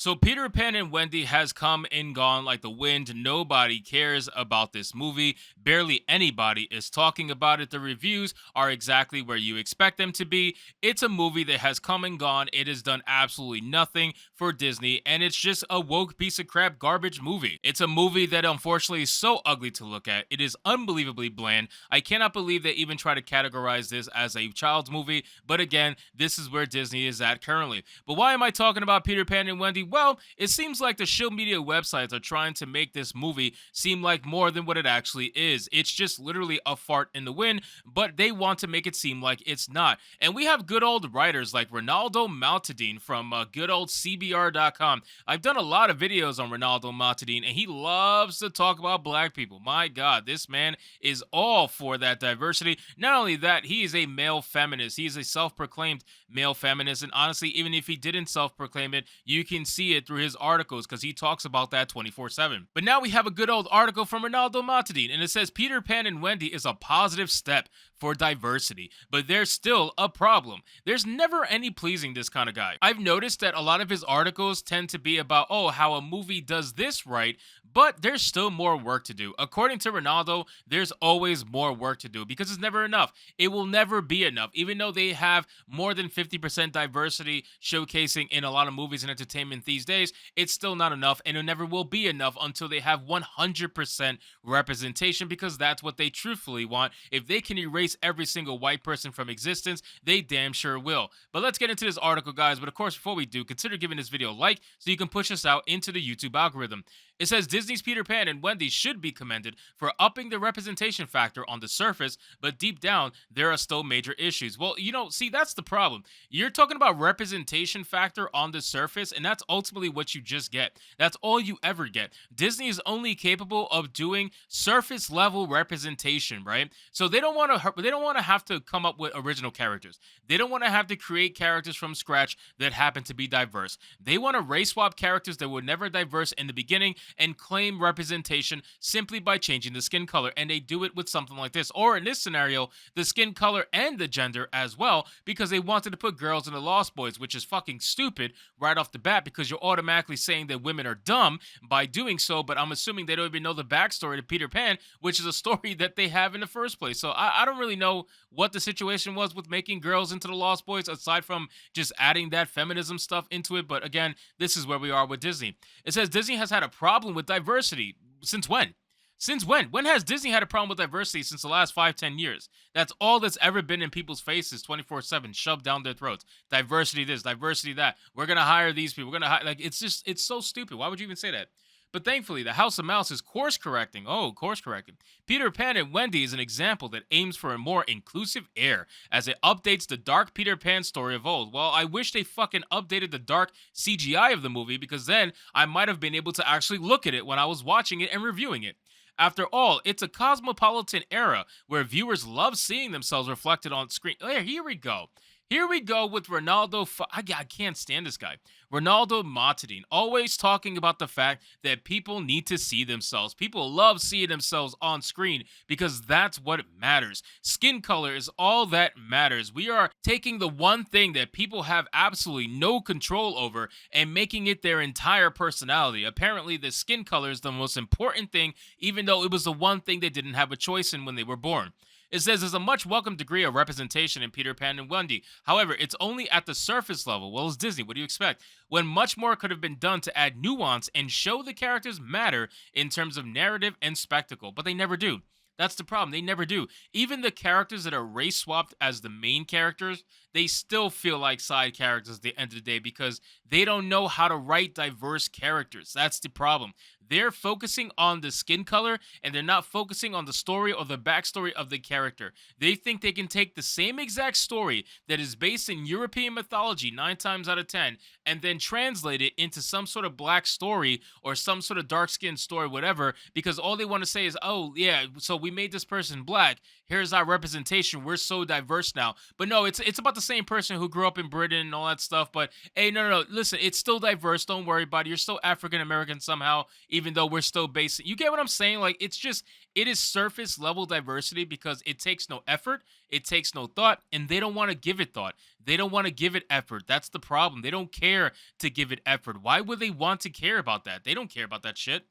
So Peter Pan and Wendy has come and gone like the wind. Nobody cares about this movie. Barely anybody is talking about it. The reviews are exactly where you expect them to be. It's a movie that has come and gone. It has done absolutely nothing for Disney, and it's just a woke piece of crap garbage movie. It's a movie that unfortunately is so ugly to look at. It is unbelievably bland. I cannot believe they even try to categorize this as a child's movie. But again, this is where Disney is at currently. But why am I talking about Peter Pan and Wendy? Well, it seems like the Shill media websites are trying to make this movie seem like more than what it actually is. It's just literally a fart in the wind, but they want to make it seem like it's not. And we have good old writers like Ronaldo Maltadine from good old CBR.com. I've done a lot of videos on Ronaldo Maltadine, and he loves to talk about black people. My God, this man is all for that diversity. Not only that, he is a male feminist. He is a self-proclaimed male feminist, and honestly, even if he didn't self-proclaim it, you can see it through his articles because he talks about that 24/7. But now we have a good old article from Ronaldo Matadine, and it says Peter Pan and Wendy is a positive step for diversity, but there's still a problem. There's never any pleasing this kind of guy. I've noticed that a lot of his articles tend to be about, oh, how a movie does this right, but there's still more work to do. According to Ronaldo, there's always more work to do because it's never enough. It will never be enough. Even though they have more than 50% diversity showcasing in a lot of movies and entertainment these days, it's still not enough, and it never will be enough until they have 100% representation, because that's what they truthfully want. If they can erase every single white person from existence, they damn sure will. But let's get into this article, guys. But of course, before we do, consider giving this video a like so you can push us out into the YouTube algorithm. It says Disney's Peter Pan and Wendy should be commended for upping the representation factor on the surface, but deep down, there are still major issues. Well, see, that's the problem. You're talking about representation factor on the surface, and that's ultimately what you just get. That's all you ever get. Disney is only capable of doing surface level representation, right? So they don't want to have to come up with original characters. They don't want to have to create characters from scratch that happen to be diverse. They want to race swap characters that were never diverse in the beginning and claim representation simply by changing the skin color. And they do it with something like this, or in this scenario, the skin color and the gender as well, because they wanted to put girls in the Lost Boys, which is fucking stupid right off the bat, because you're automatically saying that women are dumb by doing so. But I'm assuming they don't even know the backstory to Peter Pan, which is a story that they have in the first place. So I don't really know what the situation was with making girls into the Lost Boys, aside from just adding that feminism stuff into it. But again, this is where we are with Disney. It says Disney has had a problem with diversity. Since when? Since when? When has Disney had a problem with diversity? Since the last 5, 10 years. That's all that's ever been in people's faces 24/7, shoved down their throats. Diversity this, diversity that. We're going to hire these people. We're going to hire, like, it's so stupid. Why would you even say that? But thankfully, the House of Mouse is course correcting. Oh, course correcting. Peter Pan and Wendy is an example that aims for a more inclusive air as it updates the dark Peter Pan story of old. Well, I wish they fucking updated the dark CGI of the movie, because then I might have been able to actually look at it when I was watching it and reviewing it. After all, it's a cosmopolitan era where viewers love seeing themselves reflected on screen. Oh, here we go. Here we go with Ronaldo. I can't stand this guy. Ronaldo Matadine, always talking about the fact that people need to see themselves. People love seeing themselves on screen because that's what matters. Skin color is all that matters. We are taking the one thing that people have absolutely no control over and making it their entire personality. Apparently, the skin color is the most important thing, even though it was the one thing they didn't have a choice in when they were born. It says there's a much welcome degree of representation in Peter Pan and Wendy. However, it's only at the surface level. Well, it's Disney. What do you expect? When much more could have been done to add nuance and show the characters matter in terms of narrative and spectacle. But they never do. That's the problem. They never do. Even the characters that are race swapped as the main characters, they still feel like side characters at the end of the day because they don't know how to write diverse characters. That's the problem. They're focusing on the skin color and they're not focusing on the story or the backstory of the character. They think they can take the same exact story that is based in European mythology 9 times out of 10 and then translate it into some sort of black story or some sort of dark skinned story, whatever, because all they want to say is, oh, yeah, so we made this person black. Here's our representation. We're so diverse now. But no, it's about the same person who grew up in Britain and all that stuff. But hey, no. Listen, it's still diverse. Don't worry about it. You're still African American somehow, even though we're still based. You get what I'm saying? Like, it's just, it is surface level diversity because it takes no effort, it takes no thought, and they don't want to give it thought. They don't want to give it effort. That's the problem. They don't care to give it effort. Why would they want to care about that? They don't care about that shit.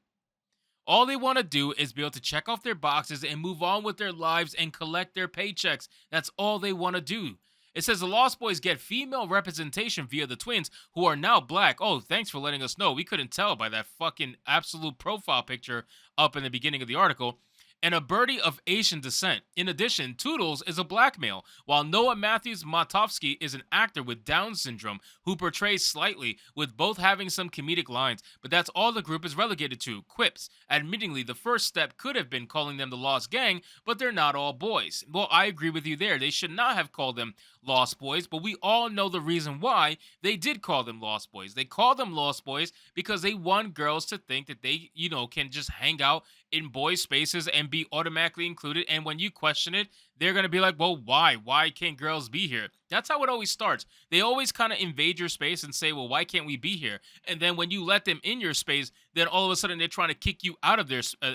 All they want to do is be able to check off their boxes and move on with their lives and collect their paychecks. That's all they want to do. It says the Lost Boys get female representation via the twins, who are now black. Oh, thanks for letting us know. We couldn't tell by that fucking absolute profile picture up in the beginning of the article. And a birdie of Asian descent. In addition, Toodles is a black male, while Noah Matthews Matovsky is an actor with Down syndrome who portrays slightly, with both having some comedic lines. But that's all the group is relegated to, quips. Admittingly, the first step could have been calling them the Lost Gang, but they're not all boys. Well, I agree with you there. They should not have called them Lost Boys, but we all know the reason why they did call them Lost Boys. They called them Lost Boys because they want girls to think that they, can just hang out in boys' spaces and be automatically included. And when you question it, they're going to be like, well, why? Why can't girls be here? That's how it always starts. They always kind of invade your space and say, well, why can't we be here? And then when you let them in your space, then all of a sudden they're trying to kick you out of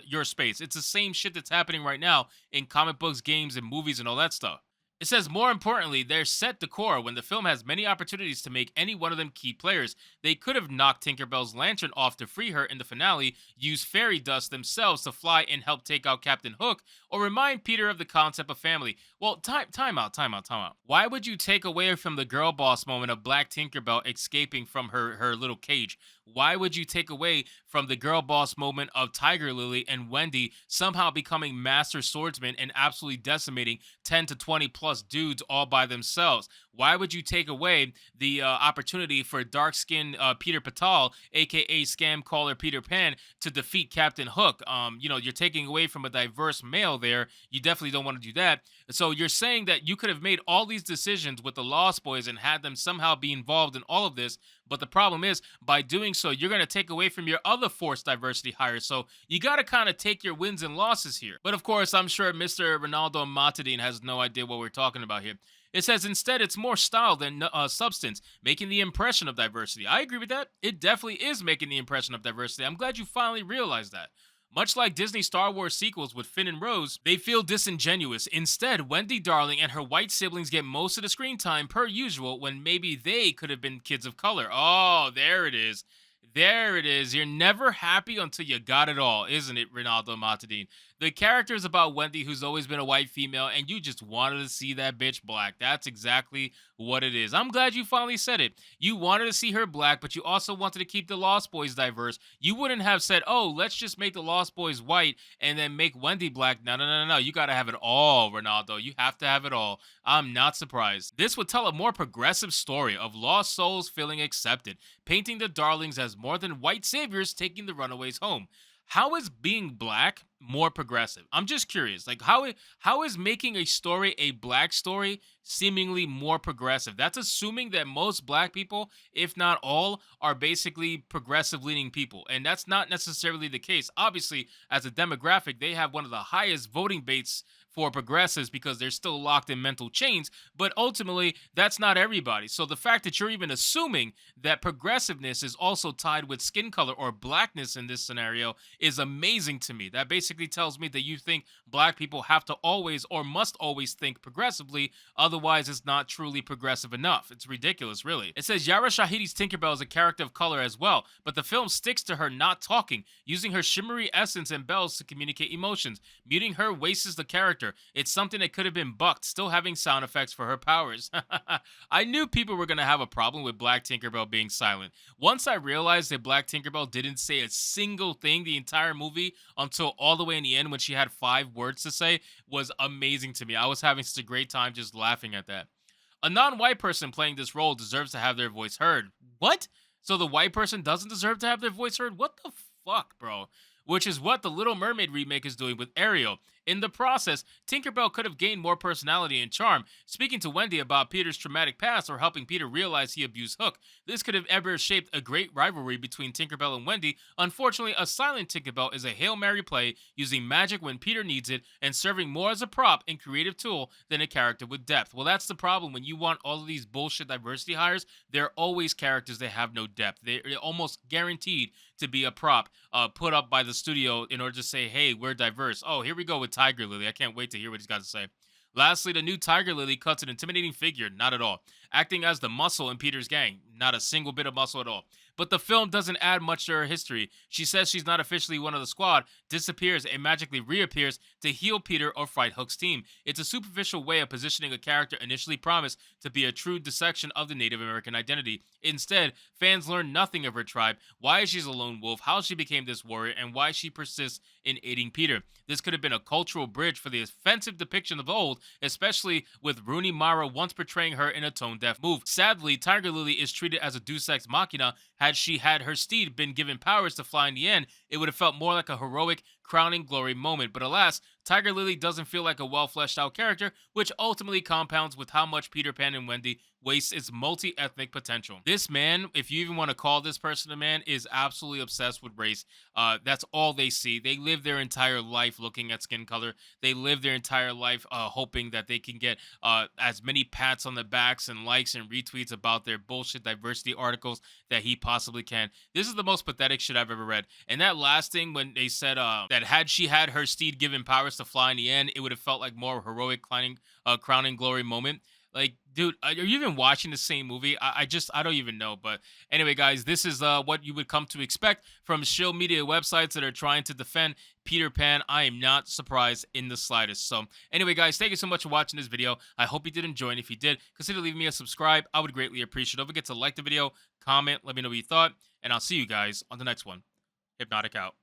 your space. It's the same shit that's happening right now in comic books, games, and movies and all that stuff. It says, more importantly, they're set decor when the film has many opportunities to make any one of them key players. They could have knocked Tinkerbell's lantern off to free her in the finale, used fairy dust themselves to fly and help take out Captain Hook, or remind Peter of the concept of family. Well, time out. Why would you take away from the girl boss moment of Black Tinkerbell escaping from her little cage? Why would you take away from the girl boss moment of Tiger Lily and Wendy somehow becoming master swordsmen and absolutely decimating 10 to 20 plus dudes all by themselves? Why would you take away the opportunity for dark-skinned Peter Patel, aka Scam Caller Peter Pan, to defeat Captain Hook? You're taking away from a diverse male there. You definitely don't want to do that. So you're saying that you could have made all these decisions with the Lost Boys and had them somehow be involved in all of this. But the problem is, by doing so, you're going to take away from your other forced diversity hires. So you got to kind of take your wins and losses here. But of course, I'm sure Mr. Ronaldo Matadine has no idea what we're talking about here. It says instead it's more style than substance, making the impression of diversity. I agree with that. It definitely is making the impression of diversity. I'm glad you finally realized that. Much like Disney Star Wars sequels with Finn and Rose, they feel disingenuous. Instead, Wendy Darling and her white siblings get most of the screen time per usual when maybe they could have been kids of color. Oh, there it is. There it is. You're never happy until you got it all, isn't it, Ronaldo Matadine? The character is about Wendy, who's always been a white female, and you just wanted to see that bitch black. That's exactly what it is. I'm glad you finally said it. You wanted to see her black, but you also wanted to keep the Lost Boys diverse. You wouldn't have said, oh, let's just make the Lost Boys white and then make Wendy black. No. You got to have it all, Ronaldo. You have to have it all. I'm not surprised. This would tell a more progressive story of lost souls feeling accepted, painting the Darlings as more than white saviors taking the runaways home. How is being black more progressive? I'm just curious. Like, how is making a story a black story seemingly more progressive? That's assuming that most black people, if not all, are basically progressive leaning people. And that's not necessarily the case. Obviously, as a demographic, they have one of the highest voting bases for progressives because they're still locked in mental chains, but ultimately that's not everybody. So the fact that you're even assuming that progressiveness is also tied with skin color or blackness in this scenario is amazing to me. That basically tells me that you think black people have to always or must always think progressively, otherwise it's not truly progressive enough. It's ridiculous, really. It says Yara Shahidi's Tinkerbell is a character of color as well, but the film sticks to her not talking, using her shimmery essence and bells to communicate emotions. Muting her wastes the character. It's something that could have been bucked, still having sound effects for her powers. I knew people were going to have a problem with Black Tinkerbell being silent. Once I realized that Black Tinkerbell didn't say a single thing the entire movie until all the way in the end when she had 5 words to say was amazing to me. I was having such a great time just laughing at that. A non-white person playing this role deserves to have their voice heard. What? So the white person doesn't deserve to have their voice heard? What the fuck, bro? which is what the Little Mermaid remake is doing with Ariel. In the process, Tinkerbell could have gained more personality and charm, speaking to Wendy about Peter's traumatic past or helping Peter realize he abused Hook. This could have ever shaped a great rivalry between Tinkerbell and Wendy. Unfortunately, a silent Tinkerbell is a Hail Mary play, using magic when Peter needs it and serving more as a prop and creative tool than a character with depth. Well, that's the problem when you want all of these bullshit diversity hires. They're always characters that have no depth. They're almost guaranteed to be a prop put up by the studio in order to say, hey, we're diverse. Oh, here we go with Tiger Lily. I can't wait to hear what he's got to say. Lastly, the new Tiger Lily cuts an intimidating figure, not at all. Acting as the muscle in Peter's gang, not a single bit of muscle at all. But the film doesn't add much to her history. She says she's not officially one of the squad, disappears, and magically reappears to heal Peter or fight Hook's team. It's a superficial way of positioning a character initially promised to be a true dissection of the Native American identity. Instead, fans learn nothing of her tribe, why she's a lone wolf, how she became this warrior, and why she persists in aiding Peter. This could have been a cultural bridge for the offensive depiction of old, especially with Rooney Mara once portraying her in a tone-deaf move. Sadly, Tiger Lily is treated as a deus ex machina. Had she had her steed been given powers to fly in the end, it would have felt more like a heroic, crowning glory moment. But alas, Tiger Lily doesn't feel like a well fleshed out character, which ultimately compounds with how much Peter Pan and Wendy wastes its multi ethnic potential. This man, if you even want to call this person a man, is absolutely obsessed with race. That's all they see. They live their entire life looking at skin color. They live their entire life hoping that they can get as many pats on the backs and likes and retweets about their bullshit diversity articles that he possibly can. This is the most pathetic shit I've ever read. And that last thing when they said that had she had her steed given powers to fly in the end, it would have felt like more heroic crowning glory moment. Like, dude, are you even watching the same movie? I don't even know. But anyway, guys, this is what you would come to expect from Shill Media websites that are trying to defend Peter Pan. I am not surprised in the slightest. So anyway, guys, thank you so much for watching this video. I hope you did enjoy. And if you did, consider leaving me a subscribe. I would greatly appreciate it. Don't forget to like the video, comment, let me know what you thought. And I'll see you guys on the next one. Hypnotic out.